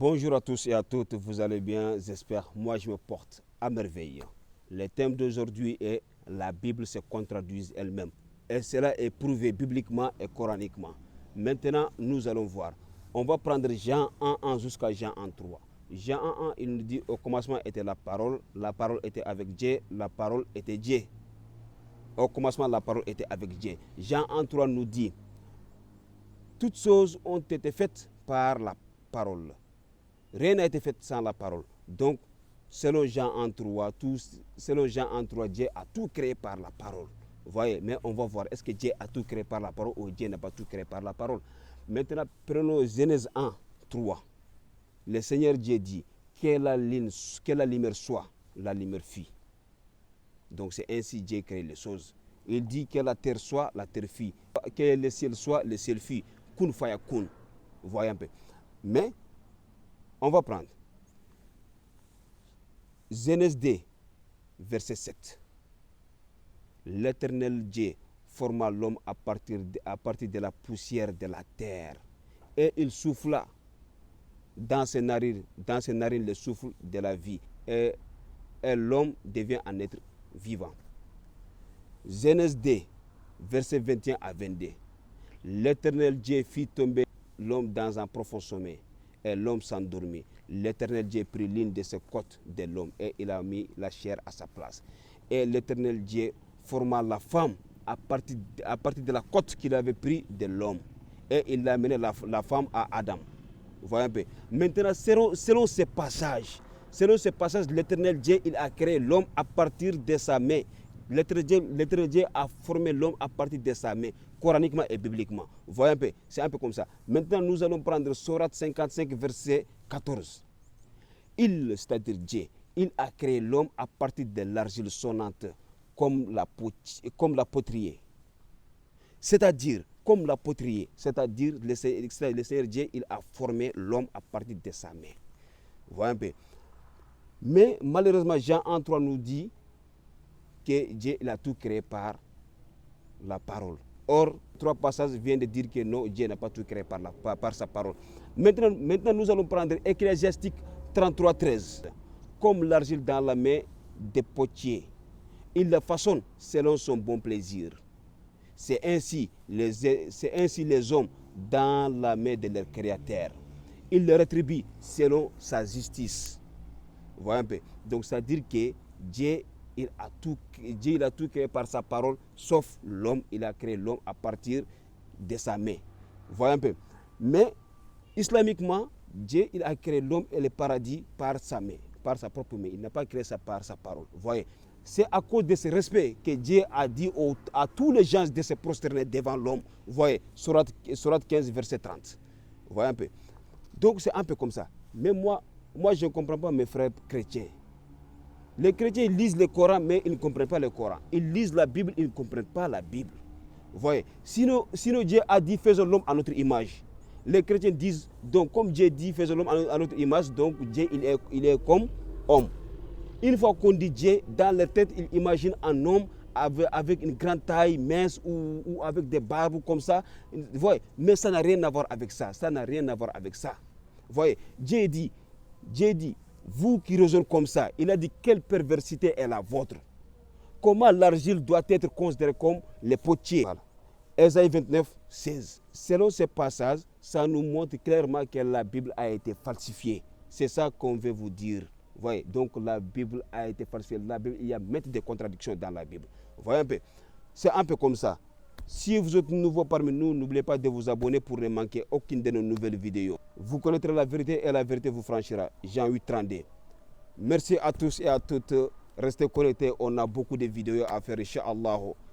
Bonjour à tous et à toutes, vous allez bien, j'espère. Moi, je me porte à merveille. Le thème d'aujourd'hui est la Bible se contradit elle-même. Et cela est prouvé bibliquement et coraniquement. Maintenant, nous allons voir. On va prendre Jean 1 jusqu'à Jean 3. Jean 1, il nous dit au commencement était la parole était avec Dieu, la parole était Dieu. Au commencement, la parole était avec Dieu. Jean 3 nous dit toutes choses ont été faites par la parole. Rien n'a été fait sans la parole. Donc, selon Jean 3, Dieu a tout créé par la parole. Vous voyez, mais on va voir, est-ce que Dieu a tout créé par la parole ou Dieu n'a pas tout créé par la parole. Maintenant, prenons Genèse 1, 3. Le Seigneur Dieu dit, que la lumière soit, la lumière fit. Donc, c'est ainsi Dieu crée les choses. Il dit que la terre soit, la terre fit. Que le ciel soit, le ciel fit. Kun faya kun. Vous voyez un peu. Mais, on va prendre Genèse 2, verset 7. L'Éternel Dieu forma l'homme à partir de la poussière de la terre. Et il souffla dans ses narines le souffle de la vie. Et l'homme devient un être vivant. Genèse 2, verset 21 à 22. L'Éternel Dieu fit tomber l'homme dans un profond sommeil. Et l'homme s'endormit. L'Éternel Dieu prit l'une de ses côtes de l'homme et il a mis la chair à sa place. Et l'Éternel Dieu forma la femme à partir de la côte qu'il avait pris de l'homme. Et il a amené la femme à Adam. Vous voyez un peu. Maintenant, selon ces passages, l'Éternel Dieu il a créé l'homme à partir de sa main. L'Éternel Dieu a formé l'homme à partir de sa main, coraniquement et bibliquement. Vous voyez un peu, c'est un peu comme ça. Maintenant, nous allons prendre Sourate 55, verset 14. C'est-à-dire Dieu, il a créé l'homme à partir de l'argile sonnante, comme la poterie. C'est-à-dire, comme la poterie, c'est-à-dire le Seigneur Dieu, il a formé l'homme à partir de sa main. Vous voyez un peu. Mais malheureusement, Jean 3 nous dit que Dieu il a tout créé par la parole. Or, 3 passages viennent de dire que non, Dieu n'a pas tout créé par sa parole. Maintenant, nous allons prendre Ecclésiastique 33, 13. Comme l'argile dans la main des potiers, il la façonne selon son bon plaisir. C'est ainsi les hommes dans la main de leur Créateur. Il le rétribue selon sa justice. Vous voyez un peu. Donc, ça veut dire que Dieu il a tout créé par sa parole, sauf l'homme. Il a créé l'homme à partir de sa main. Vous voyez un peu. Mais, islamiquement, Dieu il a créé l'homme et le paradis par sa main, par sa propre main. Il n'a pas créé ça par sa parole. Vous voyez. C'est à cause de ce respect que Dieu a dit à tous les gens de se prosterner devant l'homme. Vous voyez, Sourate 15, verset 30. Vous voyez un peu. Donc, c'est un peu comme ça. Mais moi je ne comprends pas mes frères chrétiens. Les chrétiens ils lisent le Coran, mais ils ne comprennent pas le Coran. Ils lisent la Bible, ils ne comprennent pas la Bible. Vous voyez, sinon Dieu a dit faisons l'homme à notre image. Les chrétiens disent, donc comme Dieu dit faisons l'homme à notre image, donc Dieu il est comme homme. Une fois qu'on dit Dieu, dans leur tête, ils imaginent un homme avec une grande taille, mince ou avec des barbes comme ça. Vous voyez, mais ça n'a rien à voir avec ça. Vous voyez, Dieu dit, vous qui raisonnez comme ça, il a dit quelle perversité est la vôtre. Comment l'argile doit être considérée comme le potier. Voilà. Ésaïe 29, 16. Selon ces passages, ça nous montre clairement que la Bible a été falsifiée. C'est ça qu'on veut vous dire. Vous voyez, donc la Bible a été falsifiée. La Bible, il y a maintes des contradictions dans la Bible. Vous voyez un peu. C'est un peu comme ça. Si vous êtes nouveau parmi nous, n'oubliez pas de vous abonner pour ne manquer aucune de nos nouvelles vidéos. Vous connaîtrez la vérité et la vérité vous franchira. Jean 8, 32. Merci à tous et à toutes. Restez connectés. On a beaucoup de vidéos à faire, Inch'Allah.